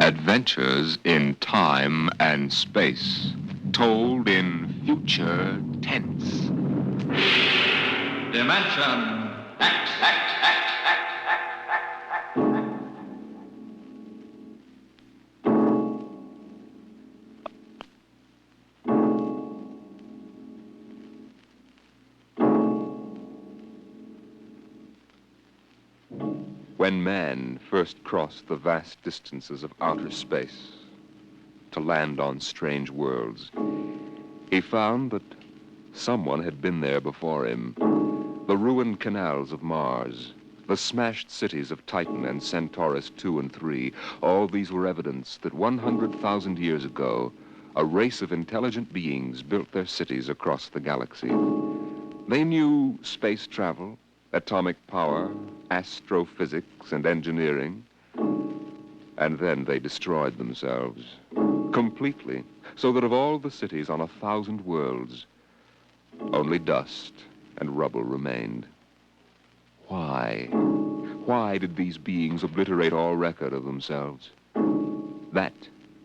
Adventures in time and space, told in future tense. Dimension X. When man first crossed the vast distances of outer space to land on strange worlds, he found that someone had been there before him. The ruined canals of Mars, the smashed cities of Titan and Centaurus II and III, all these were evidence that 100,000 years ago, a race of intelligent beings built their cities across the galaxy. They knew space travel, atomic power, astrophysics, and engineering. And then they destroyed themselves completely, so that of all the cities on 1,000 worlds, only dust and rubble remained. Why? Why did these beings obliterate all record of themselves? That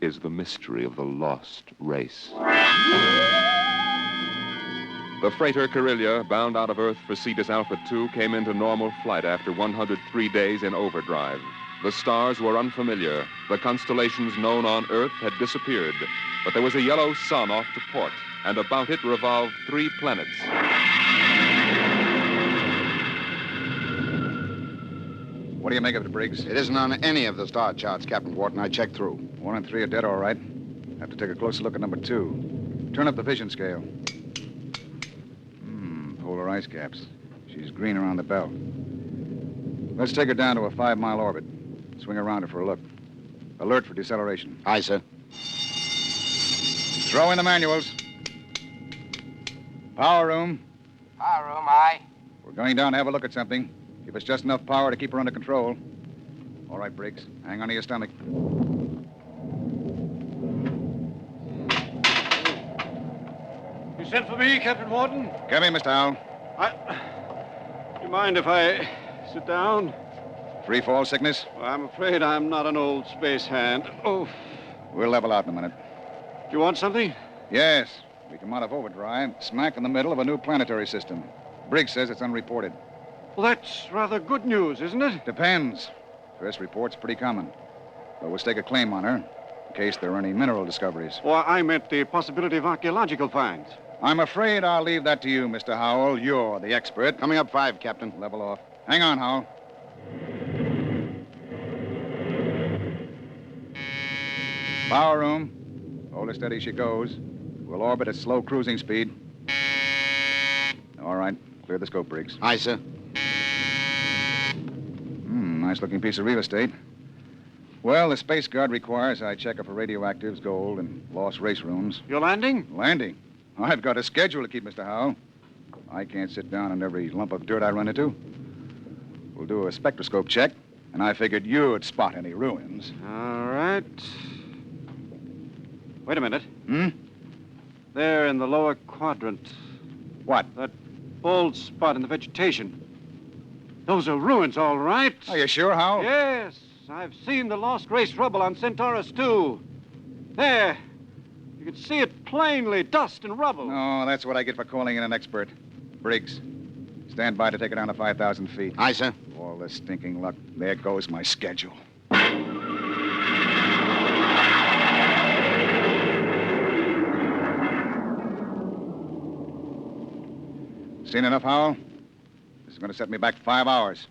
is the mystery of the lost race. The freighter Carillia, bound out of Earth for Cetus Alpha 2, came into normal flight after 103 days in overdrive. The stars were unfamiliar. The constellations known on Earth had disappeared. But there was a yellow sun off to port, and about it revolved 3 planets. What do you make of it, Briggs? It isn't on any of the star charts, Captain Wharton. I checked through. 1 and 3 are dead, all right. Have to take a closer look at number 2. Turn up the vision scale. Polar ice caps. She's green around the belt. Let's take her down to a 5-mile orbit. Swing around her for a look. Alert for deceleration. Aye, sir. Throw in the manuals. Power room. Power room, aye. We're going down to have a look at something. Give us just enough power to keep her under control. All right, Briggs. Hang on to your stomach. You sent for me, Captain Wharton? Come in, Mr. Howell. Do you mind if I sit down? Free fall sickness? Well, I'm afraid I'm not an old space hand. Oh. We'll level out in a minute. Do you want something? Yes. We come out of overdrive, smack in the middle of a new planetary system. Briggs says it's unreported. Well, that's rather good news, isn't it? Depends. First report's pretty common. But we'll stake a claim on her, in case there are any mineral discoveries. Well, I meant the possibility of archaeological finds. I'm afraid I'll leave that to you, Mr. Howell. You're the expert. Coming up 5, Captain. Level off. Hang on, Howell. Power room. Hold her steady she goes. We'll orbit at slow cruising speed. All right. Clear the scope, Briggs. Aye, sir. Nice-looking piece of real estate. Well, the Space Guard requires I check up for radioactives, gold, and lost race rooms. You're landing? Landing? I've got a schedule to keep, Mr. Howell. I can't sit down on every lump of dirt I run into. We'll do a spectroscope check, and I figured you'd spot any ruins. All right. Wait a minute. Hmm? There in the lower quadrant. What? That bald spot in the vegetation. Those are ruins, all right. Are you sure, Howell? Yes. I've seen the lost race rubble on Centaurus II. There. You can see it plainly, dust and rubble. No, that's what I get for calling in an expert. Briggs, stand by to take it down to 5,000 feet. Aye, sir. All this stinking luck. There goes my schedule. Seen enough, Howell? This is going to set me back 5 hours.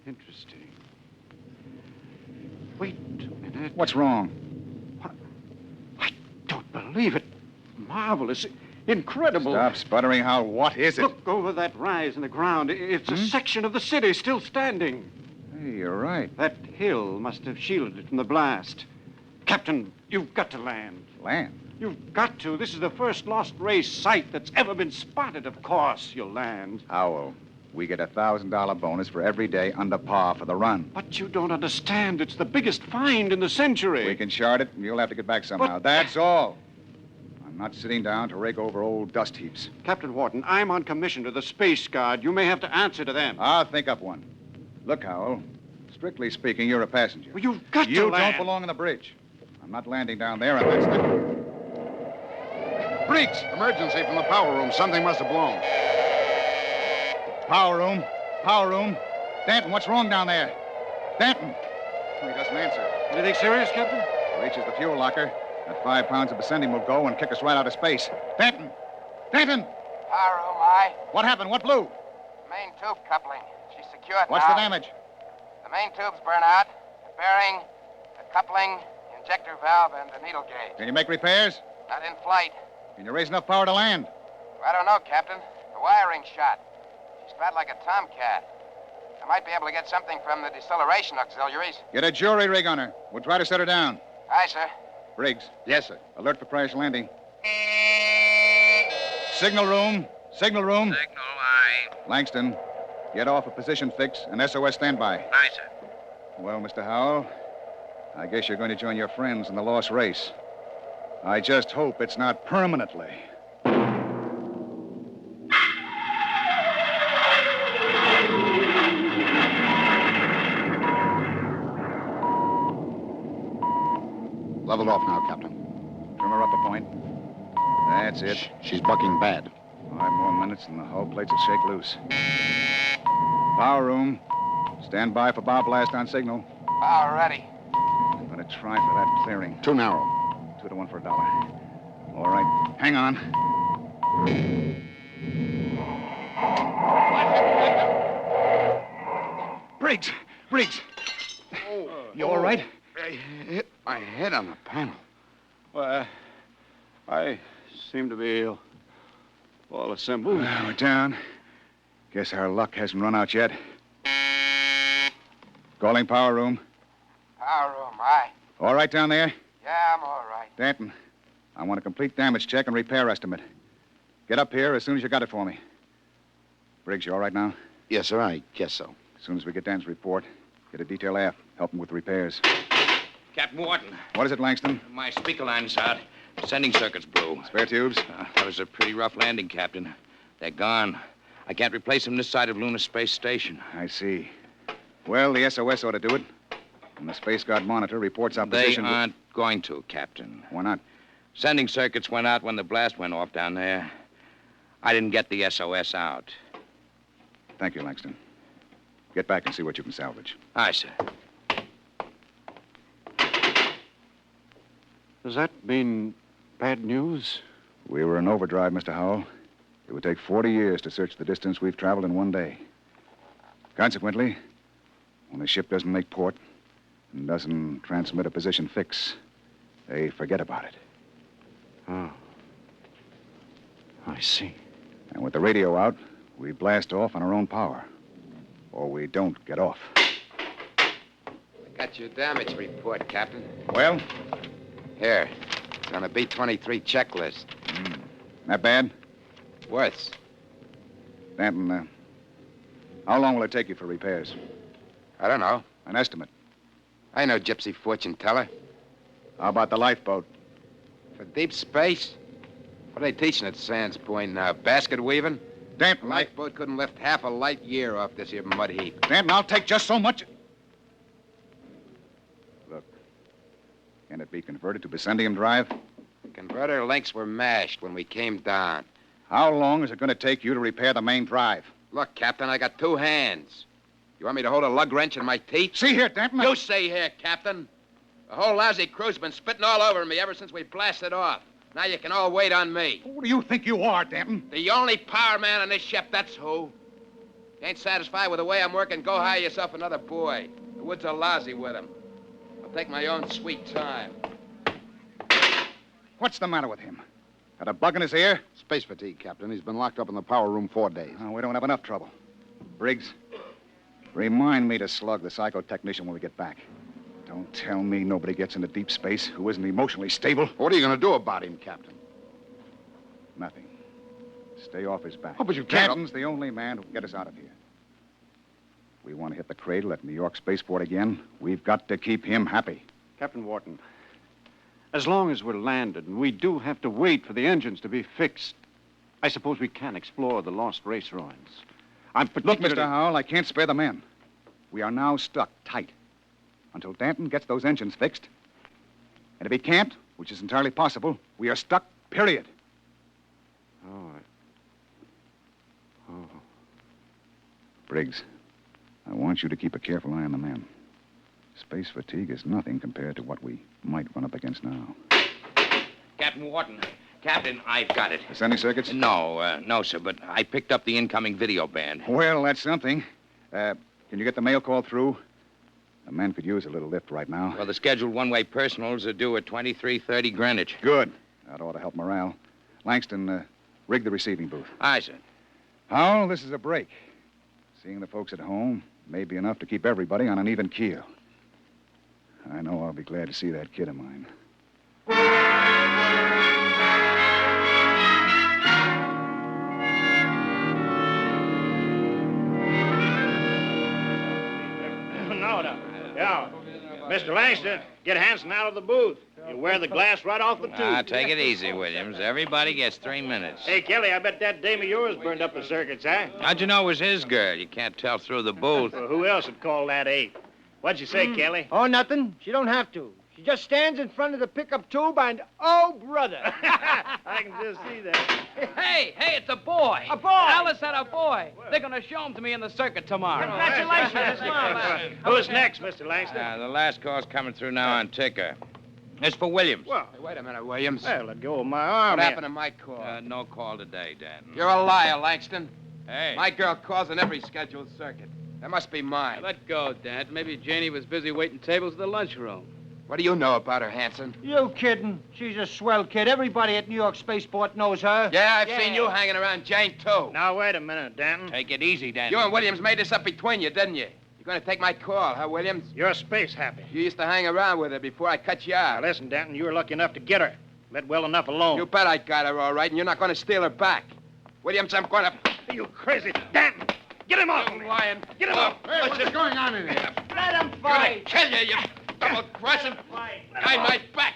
Interesting. Wait a minute. What's wrong? What? I don't believe it. Marvelous. Incredible. Stop sputtering, Howell. What is it? Look over that rise in the ground. It's a section of the city still standing. Hey, you're right. That hill must have shielded it from the blast. Captain, you've got to land. Land? You've got to. This is the first lost race site that's ever been spotted. Of course you'll land. Howell, we get a $1,000 bonus for every day under par for the run. But you don't understand. It's the biggest find in the century. We can chart it, and you'll have to get back somehow. But- That's all. I'm not sitting down to rake over old dust heaps. Captain Wharton, I'm on commission to the Space Guard. You may have to answer to them. I'll think up one. Look, Howell, Strictly speaking, you're a passenger. Well, you've got to You land. don't belong on the bridge. I'm not landing down there, and that's the... Briggs! Emergency from the power room. Something must have blown. Power room. Power room. Danton, what's wrong down there? Danton! Oh, he doesn't answer. Anything serious, Captain? Reaches the fuel locker. That 5 pounds of besending will go and kick us right out of space. Danton! Danton! Power room, aye. What happened? What blew? Main tube coupling. She's secured What's now. the damage? The main tubes burn out. The bearing, the coupling, the injector valve, and the needle gauge. Can you make repairs? Not in flight. Can you raise enough power to land? I don't know, Captain. The wiring's shot. She's fat like a tomcat. I might be able to get something from the deceleration auxiliaries. Get a jury rig on her. We'll try to set her down. Aye, sir. Briggs, Yes, sir. alert for crash landing. Signal room. Signal room. Signal, aye. Langston, get off a position fix and SOS standby. Aye, sir. Well, Mr. Howell, I guess you're going to join your friends in the lost race. I just hope it's not permanently. Leveled off now, Captain. Trim her up a point. That's it. She's bucking bad. 5 more minutes and the hull plates will shake loose. Power room. Stand by for bow blast on signal. Power ready. I'm going to try for that clearing. Too narrow. 2 to 1 for $1. All right. Hang on. Briggs! Briggs! You all right? I hit my head on the panel. Well, I seem to be all assembled. We're down. Guess our luck hasn't run out yet. Calling power room. Power room, aye. All right down there? Yeah, I'm all right. Danton, I want a complete damage check and repair estimate. Get up here as soon as you got it for me. Briggs, you all right now? Yes, sir. I guess so. As soon as we get Dan's report, get a detail aft. Help him with the repairs. Captain Wharton, What is it, Langston? my speaker line's out. Sending circuits blew. Spare tubes? That was a pretty rough landing, Captain. They're gone. I can't replace them this side of Lunar Space Station. I see. Well, the SOS ought to do it. And the Space Guard monitor reports our They position. aren't going to, Captain. Why not? Sending circuits went out when the blast went off down there. I didn't get the SOS out. Thank you, Langston. Get back and see what you can salvage. Aye, sir. Does that mean bad news? We were in overdrive, Mr. Howell. It would take 40 years to search the distance we've traveled in one day. Consequently, when the ship doesn't make port and doesn't transmit a position fix, they forget about it. Oh. I see. And with the radio out, we blast off on our own power. Or we don't get off. I got your damage report, Captain. Well, Here. It's on a B-23 checklist. not bad. Worse. Danton, how long will it take you for repairs? I don't know. An estimate. I know gypsy fortune teller. How about the lifeboat? For deep space? What are they teaching at Sands Point now? Basket weaving? Danton, Lifeboat couldn't lift half a light year off this here mud heap. Danton, I'll take just so much. Look, can it be converted to Bessendium drive? Converter links were mashed when we came down. How long is it going to take you to repair the main drive? Look, Captain, I got 2 hands. You want me to hold a lug wrench in my teeth? See here, Danton. You stay here, Captain. The whole lousy crew's been spitting all over me ever since we blasted off. Now you can all wait on me. Who do you think you are, Danton? The only power man on this ship, that's who. You ain't satisfied with the way I'm working, go hire yourself another boy. The woods are lousy with him. I'll take my own sweet time. What's the matter with him? Had a bug in his ear? Space fatigue, Captain. He's been locked up in the power room 4 days. Oh, we don't have enough trouble. Briggs, remind me to slug the psychotechnician when we get back. Don't tell me nobody gets into deep space who isn't emotionally stable. What are you going to do about him, Captain? Nothing. Stay off his back. Oh, but you can't- Danton's the only man who can get us out of here. We want to hit the cradle at New York Spaceport again. We've got to keep him happy. Captain Wharton, as long as we're landed and we do have to wait for the engines to be fixed, I suppose we can explore the lost race ruins. I'm Look, particularly... Mr. Howell, I can't spare the men. We are now stuck tight until Danton gets those engines fixed. And if he can't, which is entirely possible, we are stuck, period. Oh. Briggs, I want you to keep a careful eye on the men. Space fatigue is nothing compared to what we might run up against now. Captain Wharton. Captain, I've got it. The sending circuits? No, sir, but I picked up the incoming video band. Well, that's something. Can you get the mail call through? The men could use a little lift right now. Well, the scheduled one-way personals are due at 23:30 Greenwich. Good. That ought to help morale. Langston, rig the receiving booth. Aye, sir. Howell, this is a break. Seeing the folks at home may be enough to keep everybody on an even keel. I know I'll be glad to see that kid of mine. Yeah. Mr. Leinster, get Hanson out of the booth. You wear the glass right off the tube. Take it easy, Williams. Everybody gets 3 minutes. Hey, Kelly, I bet that dame of yours burned up the circuits, huh? How'd you know it was his girl? You can't tell through the booth. Well, who else would call that eight? What'd you say, Kelly? Oh, nothing. She don't have to. She just stands in front of the pickup tube and, oh, brother. I can just see that. Hey, it's a boy. A boy? Alice had a boy. They're going to show him to me in the circuit tomorrow. Congratulations. Who's next, Mr. Leinster? The last call's coming through now on ticker. It's for Williams. Well, Hey, wait a minute, Williams. well, let go of my arm. What here. happened to my call? No call today, Danton. You're a liar, Langston. Hey. My girl calls on every scheduled circuit. That must be mine. Let go, Dad. Maybe Janie was busy waiting tables at the lunchroom. What do you know about her, Hanson? You kidding? She's a swell kid. Everybody at New York Spaceport knows her. Yeah, I've seen you hanging around Jane, too. Now, wait a minute, Danton. Take it easy, Danton. You and Williams made this up between you, didn't you? You're going to take my call, huh, Williams? You're space happy. You used to hang around with her before I cut you Now, out. listen, Danton, you were lucky enough to get her. Let well enough alone. You bet I got her all right, and you're not going to steal her back. Williams, I'm going to... Are you crazy? Danton, get him off! You lying. Get him off! Hey, what's going on in here? Let him I'm going fight. to kill you, you double-crossing... Behind my back.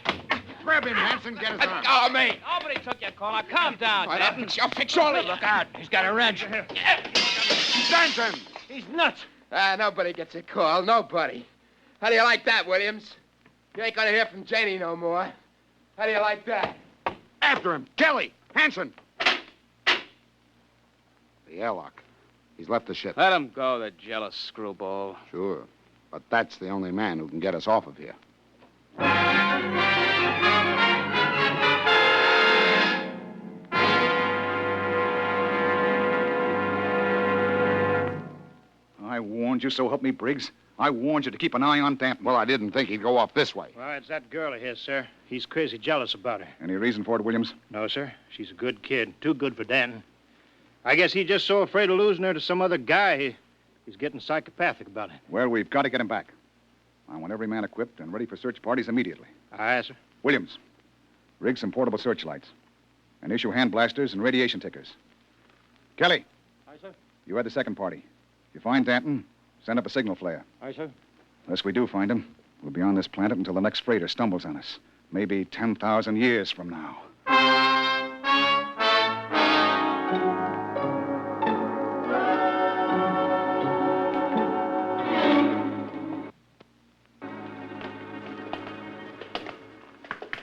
Grab him, Hanson. Get his arm. Let go of me. Nobody took your call. Now, calm down, I'll Danton. fix all of you. Look out. He's got a wrench. Danton! He's nuts. Nobody gets a call. Nobody. How do you like that, Williams? You ain't going to hear from Janie no more. How do you like that? After him. Kelly! Hanson! The airlock. He's left the ship. Let him go, the jealous screwball. Sure. But that's the only man who can get us off of here. I warned you, so help me, Briggs. I warned you to keep an eye on Danton. Well, I didn't think he'd go off this way. Well, it's that girl of his, sir. He's crazy jealous about her. Any reason for it, Williams? No, sir. She's a good kid. Too good for Danton. I guess he's just so afraid of losing her to some other guy, he's getting psychopathic about it. Well, we've got to get him back. I want every man equipped and ready for search parties immediately. Aye, sir. Williams, rig some portable searchlights and issue hand blasters and radiation tickers. Kelly. Aye, sir. You had the second party. If you find Danton, send up a signal flare. Aye, sir. Unless we do find him, we'll be on this planet until the next freighter stumbles on us. Maybe 10,000 years from now.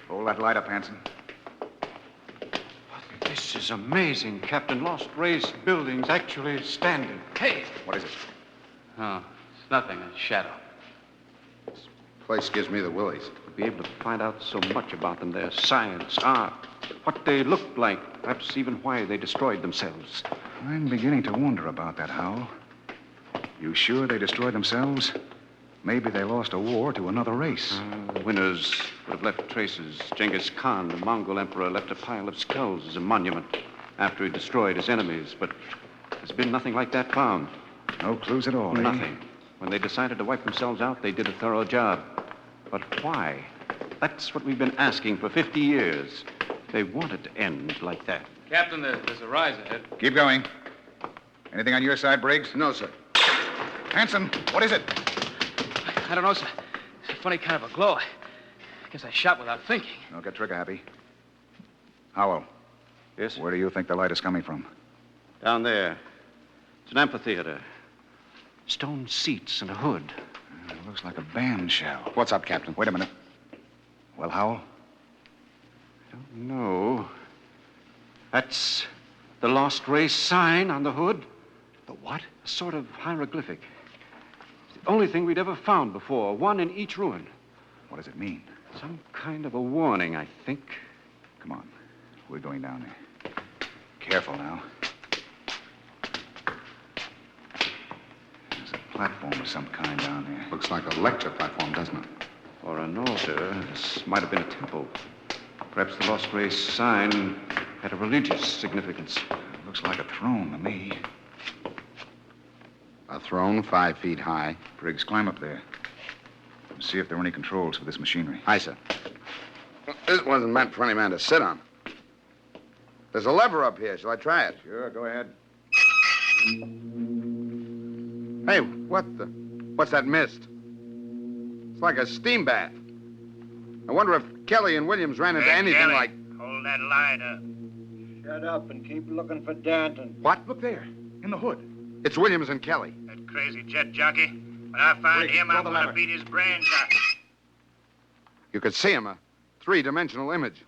Hold that light up, Hanson. This is amazing, Captain. Lost Race buildings actually standing. Hey. What is it? Oh, it's nothing. A shadow. Place gives me the willies. To be able to find out so much about them, their science, art, what they looked like, perhaps even why they destroyed themselves. I'm beginning to wonder about that, Howell. You sure they destroyed themselves? Maybe they lost a war to another race. The winners would have left traces. Genghis Khan, the Mongol emperor, left a pile of skulls as a monument after he destroyed his enemies, but there's been nothing like that found. No clues at all, eh? Nothing. When they decided to wipe themselves out, they did a thorough job. But why? That's what we've been asking for 50 years. They wanted to end like that. Captain, there's a rise ahead. Keep going. Anything on your side, Briggs? No, sir. Hanson, what is it? I don't know, sir. It's a funny kind of a glow. I guess I shot without thinking. Don't get trigger happy. Howell, Yes? where do you think the light is coming from? Down there. It's an amphitheater. Stone seats and a hood. It looks like a band shell. What's up, Captain? Wait a minute. Well, Howell? Don't know. That's the Lost Race sign on the hood. The what? A sort of hieroglyphic. It's the only thing we'd ever found before, one in each ruin. What does it mean? Some kind of a warning, I think. Come on. We're going down there. Careful now. There's a platform of some kind down there. Looks like a lecture platform, doesn't it? Or an altar. This might have been a temple. Perhaps the Lost Race sign had a religious significance. It looks like a throne to me. A throne 5 feet high. Briggs, climb up there. And see if there are any controls for this machinery. Aye, sir. This wasn't meant for any man to sit on. There's a lever up here. Shall I try it? Sure, go ahead. Hey, what's that mist? It's like a steam bath. I wonder if Kelly and Williams ran into anything Kelly, like... hold that light up. Shut up and keep looking for Danton. What? Look there, in the hood. It's Williams and Kelly. That crazy jet jockey. When I find Briggs, him, throw I'm the going to lever. beat his brains out. You could see him, a three-dimensional image.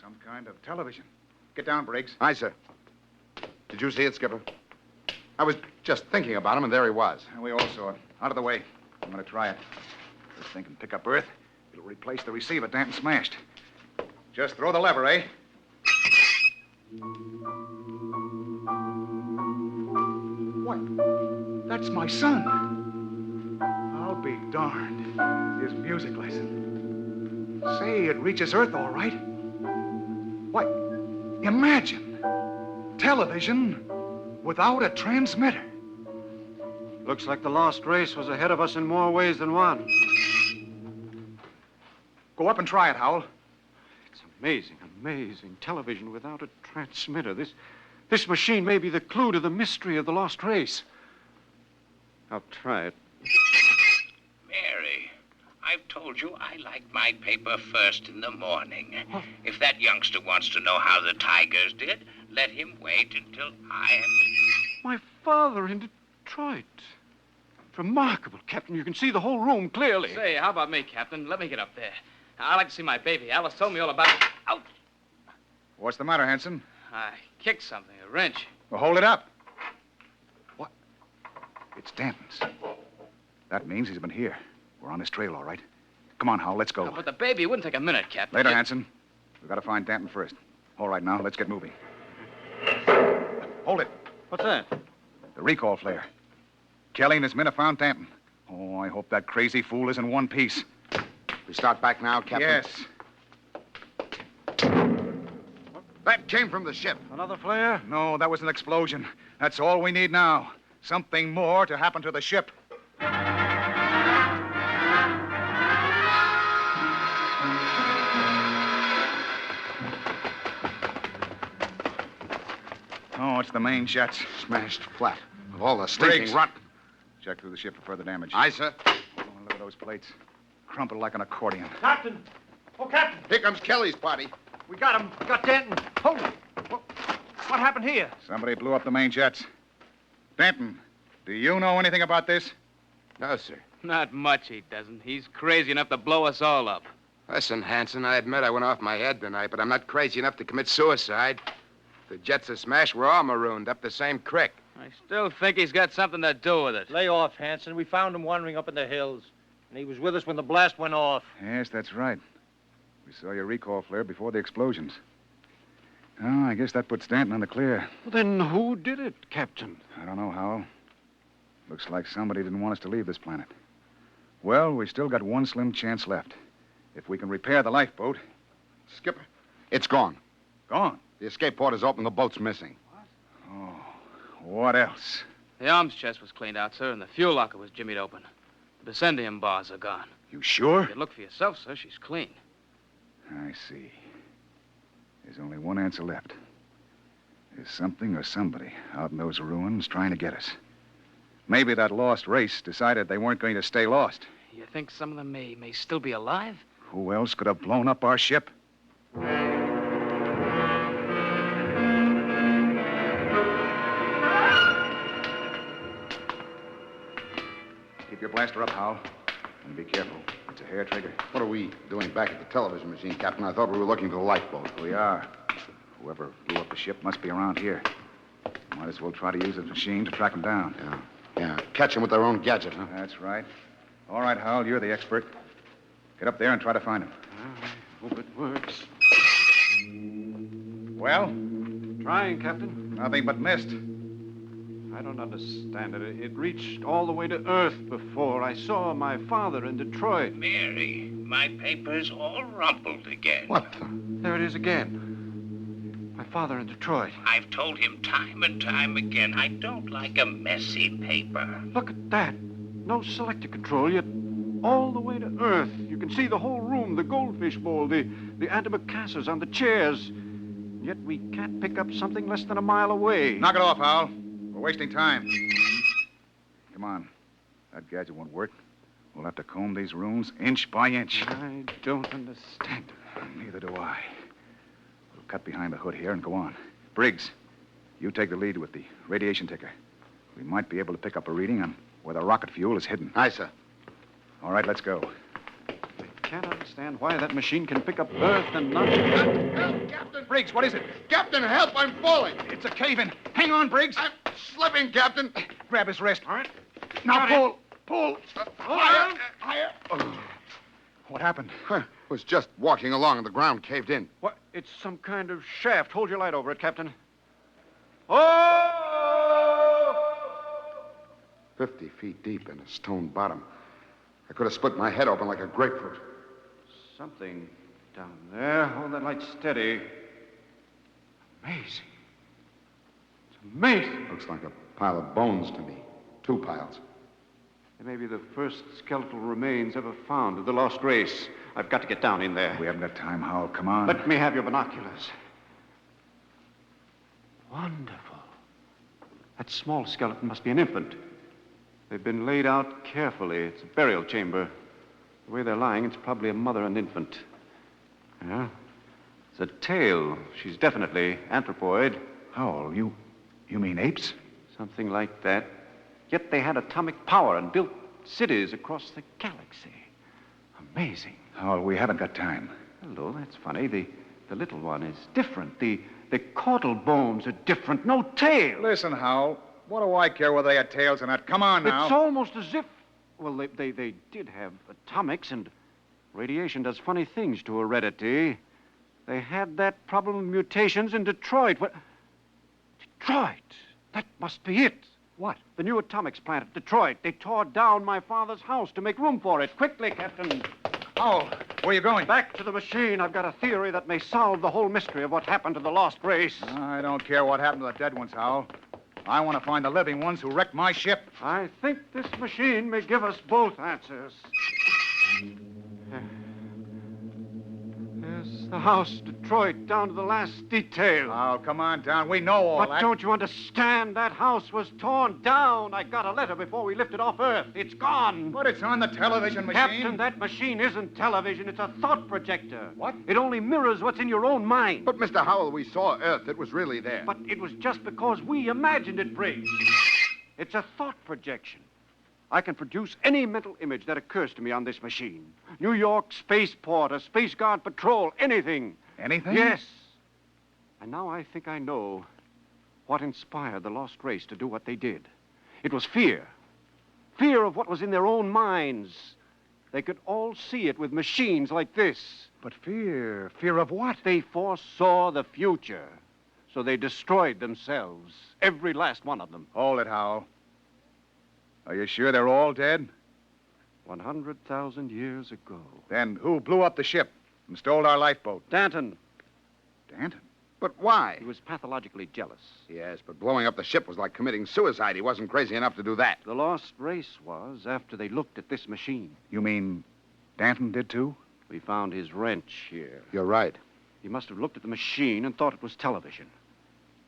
Some kind of television. Get down, Briggs. Aye, sir. Did you see it, Skipper? I was just thinking about him, and there he was. We all saw it. Out of the way. I'm going to try it. This thing can pick up Earth. It'll replace the receiver Danton smashed. Just throw the lever, eh? What? That's my son. I'll be darned. His music lesson. Say, it reaches Earth all right. What? Imagine. Television without a transmitter. Looks like the Lost Race was ahead of us in more ways than one. Go up and try it, Howell. It's amazing, amazing. Television without a transmitter. This machine may be the clue to the mystery of the Lost Race. I'll try it. Mary, I've told you I like my paper first in the morning. If that youngster wants to know how the Tigers did, let him wait until I am... My father in Detroit. Remarkable, Captain. You can see the whole room clearly. Say, how about me, Captain? Let me get up there. I'd like to see my baby. Alice told me all about it. Ouch! What's the matter, Hanson? I kicked something, a wrench. Well, hold it up. What? It's Danton's. That means he's been here. We're on his trail, all right. Come on, Howell, let's go. Oh, but the baby, it wouldn't take a minute, Captain. Later, Hanson. We've got to find Danton first. All right, now, let's get moving. Hold it. What's that? The recall flare. Kelly and his men have found Danton. Oh, I hope that crazy fool is in one piece. We start back now, Captain? Yes. That came from the ship. Another flare? No, that was an explosion. That's all we need now. Something more to happen to the ship. Oh, it's the main jets. Smashed flat. Of all the stinking Briggs. rot. Check through the ship for further damage. Aye, sir. Oh, look at those plates. Crumpled like an accordion. Captain! Oh, Captain! Here comes Kelly's party. We got him. We got Danton. Hold it. What happened here? Somebody blew up the main jets. Danton, do you know anything about this? No, sir. Not much, he doesn't. He's crazy enough to blow us all up. Listen, Hanson, I admit I went off my head tonight, but I'm not crazy enough to commit suicide. If the jets are smashed, we're all marooned up the same creek. I still think he's got something to do with it. Lay off, Hanson. We found him wandering up in the hills. And he was with us when the blast went off. Yes, that's right. We saw your recall flare before the explosions. Oh, I guess that puts Danton on the clear. Well, then who did it, Captain? I don't know, Howell. Looks like somebody didn't want us to leave this planet. Well, we still got one slim chance left. If we can repair the lifeboat. Skipper, it's gone. Gone. The escape port is open. The boat's missing. Oh, what else? The arms chest was cleaned out, sir, and the fuel locker was jimmied open. The bessendium bars are gone. You sure? You can look for yourself, sir. She's clean. I see. There's only one answer left. There's something or somebody out in those ruins trying to get us. Maybe that lost race decided they weren't going to stay lost. You think some of them may still be alive? Who else could have blown up our ship? your blaster up, Howell. And be careful. It's a hair trigger. What are we doing back at the television machine, Captain? I thought we were looking for the lifeboat. We are. Whoever blew up the ship must be around here. Might as well try to use the machine to track them down. Yeah. Catch them with their own gadget, huh? That's right. All right, Howell, you're the expert. Get up there and try to find them. I hope it works. Well? Trying, Captain. Nothing but mist. I don't understand it. It reached all the way to Earth before. I saw my father in Detroit. Mary, my paper's all rumpled again. What the? There it is again. My father in Detroit. I've told him time and time again, I don't like a messy paper. Look at that. No selector control, yet all the way to Earth. You can see the whole room, the goldfish bowl, the antimacassars on the chairs. Yet we can't pick up something less than a mile away. Knock it off, Howell. We're wasting time. Come on. That gadget won't work. We'll have to comb these rooms inch by inch. I don't understand. Neither do I. We'll cut behind the hood here and go on. Briggs, you take the lead with the radiation ticker. We might be able to pick up a reading on where the rocket fuel is hidden. Aye, sir. All right, let's go. I can't understand why that machine can pick up Earth and not... Help, Captain! Briggs, what is it? Captain, help! I'm falling! It's a cave-in. Hang on, Briggs. I'm slipping, Captain. Grab his wrist. All right. Now pull. Pull. Higher! Higher! Oh. What happened? I was just walking along and the ground caved in. What? It's some kind of shaft. Hold your light over it, Captain. Oh! 50 feet deep in a stone bottom. I could have split my head open like a grapefruit. Something down there. Hold that light steady. Amazing. It's amazing. Looks like a pile of bones to me. 2 piles. They may be the first skeletal remains ever found of the lost race. I've got to get down in there. We haven't got time, Howell. Come on. Let me have your binoculars. Wonderful. That small skeleton must be an infant. They've been laid out carefully. It's a burial chamber. The way they're lying, it's probably a mother and infant. Yeah. It's a tail. She's definitely anthropoid. Howell, you mean apes? Something like that. Yet they had atomic power and built cities across the galaxy. Amazing. Howell, we haven't got time. Hello, that's funny. The little one is different. The caudal bones are different. No tail. Listen, Howell. What do I care whether they had tails or not? Come on now. It's almost as if... Well, they did have atomics, and radiation does funny things to heredity. They had that problem of mutations in Detroit. What? Detroit? That must be it. What? The new atomics plant at Detroit. They tore down my father's house to make room for it. Quickly, Captain. Howell, where are you going? Back to the machine. I've got a theory that may solve the whole mystery of what happened to the lost race. I don't care what happened to the dead ones, Howell. I want to find the living ones who wrecked my ship. I think this machine may give us both answers. There's the house, Detroit, down to the last detail. Oh, come on down. We know all But that. don't you understand? That house was torn down. I got a letter before we lifted off Earth. It's gone. But it's on the television machine. Captain, that machine isn't television. It's a thought projector. What? It only mirrors what's in your own mind. But, Mr. Howell, we saw Earth. It was really there. But it was just because we imagined it, Briggs. It's a thought projection. I can produce any mental image that occurs to me on this machine. New York spaceport, a Space Guard patrol, anything. Anything? Yes. And now I think I know what inspired the lost race to do what they did. It was fear. Fear of what was in their own minds. They could all see it with machines like this. But fear? Fear of what? They foresaw the future. So they destroyed themselves. Every last one of them. Hold it, Howell. Are you sure they're all dead? 100,000 years ago. Then who blew up the ship and stole our lifeboat? Danton. Danton? But why? He was pathologically jealous. Yes, but blowing up the ship was like committing suicide. He wasn't crazy enough to do that. The lost race was after they looked at this machine. You mean Danton did too? We found his wrench here. You're right. He must have looked at the machine and thought it was television.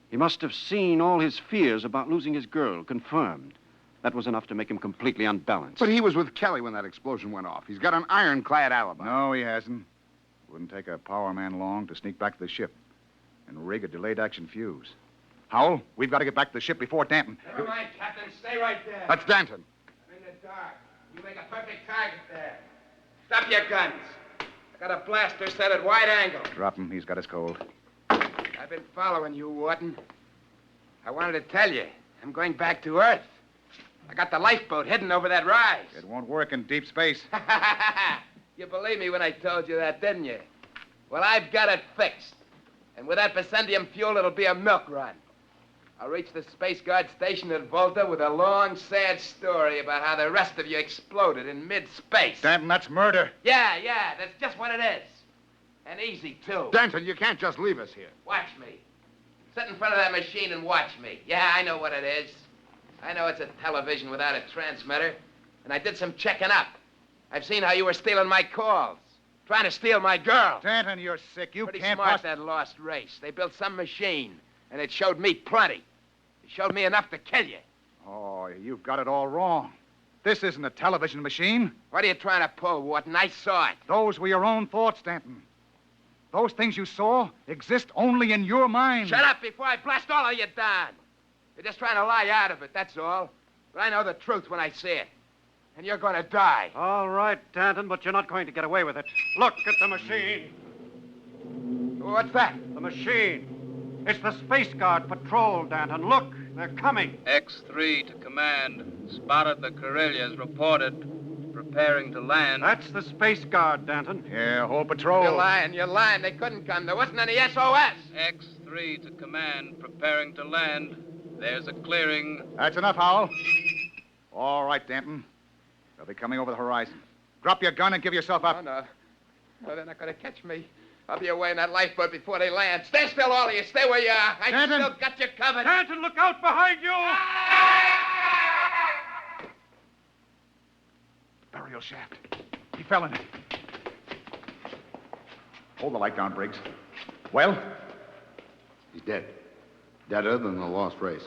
He must have seen all his fears about losing his girl confirmed. That was enough to make him completely unbalanced. But he was with Kelly when that explosion went off. He's got an ironclad alibi. No, he hasn't. Wouldn't take a power man long to sneak back to the ship and rig a delayed action fuse. Howell, we've got to get back to the ship before Danton. Never mind, Captain. Stay right there. That's Danton. I'm in the dark. You make a perfect target there. Stop your guns. I got a blaster set at wide angle. Drop him. He's got his cold. I've been following you, Wharton. I wanted to tell you, I'm going back to Earth. I got the lifeboat heading over that rise. It won't work in deep space. You believed me when I told you that, didn't you? Well, I've got it fixed. And with that Bessendium fuel, it'll be a milk run. I'll reach the Space Guard station at Volta with a long, sad story about how the rest of you exploded in mid-space. Danton, that's murder. Yeah, that's just what it is. And easy, too. Denton, you can't just leave us here. Watch me. Sit in front of that machine and watch me. Yeah, I know what it is. I know it's a television without a transmitter. And I did some checking up. I've seen how you were stealing my calls. Trying to steal my girl. Danton, you're sick. You Pretty can't... smart, that lost race. They built some machine, and it showed me plenty. It showed me enough to kill you. Oh, you've got it all wrong. This isn't a television machine. What are you trying to pull, Wharton? I saw it. Those were your own thoughts, Danton. Those things you saw exist only in your mind. Shut up before I blast all of you down. You're just trying to lie out of it, that's all. But I know the truth when I see it. And you're going to die. All right, Danton, but you're not going to get away with it. Look at the machine. What's that? The machine. It's the Space Guard patrol, Danton. Look, they're coming. X3 to command. Spotted the Corellias. Reported. Preparing to land. That's the Space Guard, Danton. Yeah, whole patrol. You're lying. They couldn't come. There wasn't any SOS. X3 to command. Preparing to land. There's a clearing. That's enough, Howell. All right, Danton. They'll be coming over the horizon. Drop your gun and give yourself up. Oh, no. No, they're not going to catch me. I'll be away in that lifeboat before they land. Stay still, all of you. Stay where you are. I Danton. still got you covered. Danton, look out behind you! Burial shaft. He fell in it. Hold the light down, Briggs. Well? He's dead. Deader than the lost race.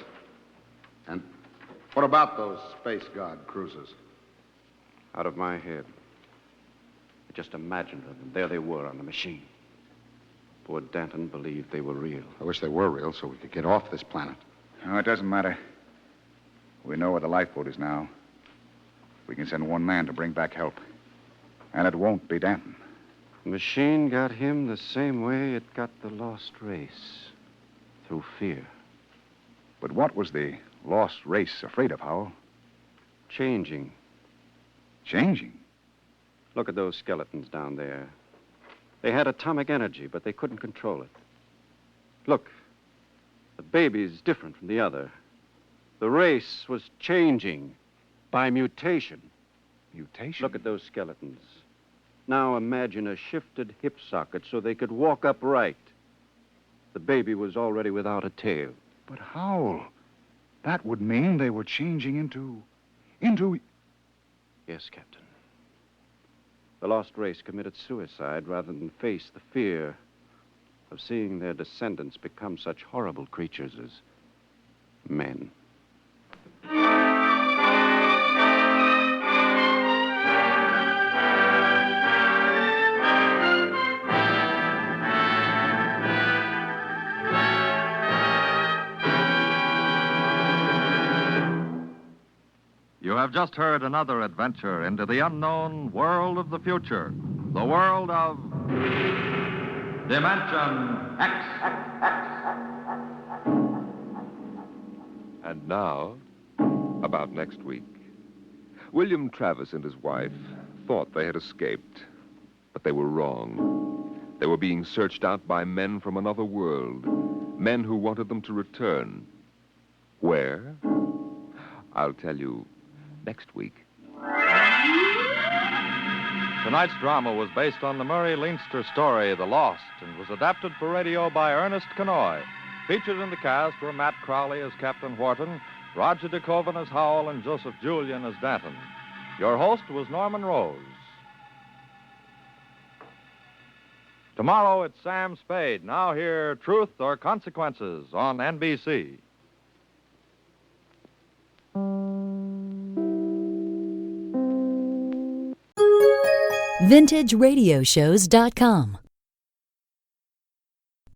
And what about those Space Guard cruisers? Out of my head. I just imagined them, and there they were on the machine. Poor Danton believed they were real. I wish they were real so we could get off this planet. No, it doesn't matter. We know where the lifeboat is now. We can send one man to bring back help. And it won't be Danton. The machine got him the same way it got the lost race. Through fear. But what was the lost race afraid of, Howell? Changing. Changing? Look at those skeletons down there. They had atomic energy, but they couldn't control it. Look, the baby's different from the other. The race was changing by mutation. Mutation? Look at those skeletons. Now imagine a shifted hip socket so they could walk upright. The baby was already without a tail. But Howell, that would mean they were changing into... Yes, Captain. The lost race committed suicide rather than face the fear of seeing their descendants become such horrible creatures as men. You have just heard another adventure into the unknown world of the future, the world of Dimension X. And now, about next week. William Travis and his wife thought they had escaped, but they were wrong. They were being searched out by men from another world, men who wanted them to return. Where? I'll tell you next week. Tonight's drama was based on the Murray Leinster story, The Lost, and was adapted for radio by Ernest Kenoy. Featured in the cast were Matt Crowley as Captain Wharton, Roger DeKoven as Howell, and Joseph Julian as Danton. Your host was Norman Rose. Tomorrow it's Sam Spade. Now hear Truth or Consequences on NBC. VintageRadioshows.com